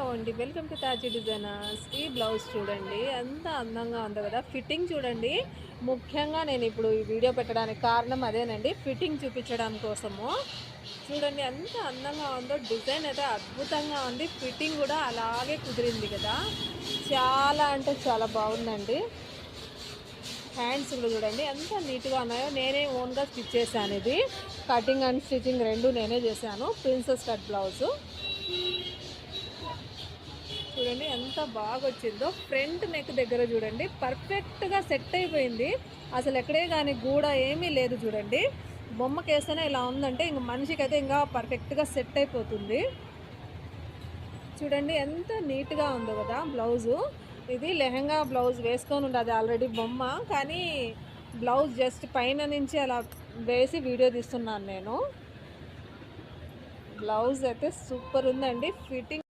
Hello అండి, welcome to తాజీ designers. ఈ blouse చూడండి ఎంత అందంగా ఉందో కదా. ఫిట్టింగ్ చూడండి. ముఖ్యంగా నేను ఇప్పుడు ఈ వీడియో పెట్టడానికి కారణం అదేనండి, ఫిట్టింగ్ చూపించడం కోసము. చూడండి ఎంత అందంగా ఉందో. డిజైన్ అయితే అద్భుతంగా ఉంది, ఫిట్టింగ్ కూడా అలాగే కుదిరింది కదా. చాలా అంటే చాలా బాగుందండి. హ్యాండ్స్ కూడా చూడండి ఎంత నీట్గా ఉన్నాయో. నేనే ఓన్గా స్టిచ్ చేశాను. ఇది కటింగ్ అండ్ స్టిచ్చింగ్ రెండు నేనే చేశాను. ప్రిన్సెస్ కట్ బ్లౌజు చూడండి ఎంత బాగా వచ్చిందో. ఫ్రంట్ నెక్ దగ్గర చూడండి పర్ఫెక్ట్గా సెట్ అయిపోయింది. అసలు ఎక్కడే కానీ గూడ ఏమీ లేదు చూడండి. బొమ్మకేస్తేనే ఇలా ఉందంటే ఇంక మనిషికైతే ఇంకా పర్ఫెక్ట్గా సెట్ అయిపోతుంది. చూడండి ఎంత నీట్గా ఉందో కదా బ్లౌజు. ఇది లెహంగా బ్లౌజ్ వేసుకొని ఉండదు ఆల్రెడీ బొమ్మ, కానీ బ్లౌజ్ జస్ట్ పైన నుంచి అలా వేసి వీడియో తీస్తున్నాను నేను. బ్లౌజ్ అయితే సూపర్ ఉందండి. ఫిట్టింగ్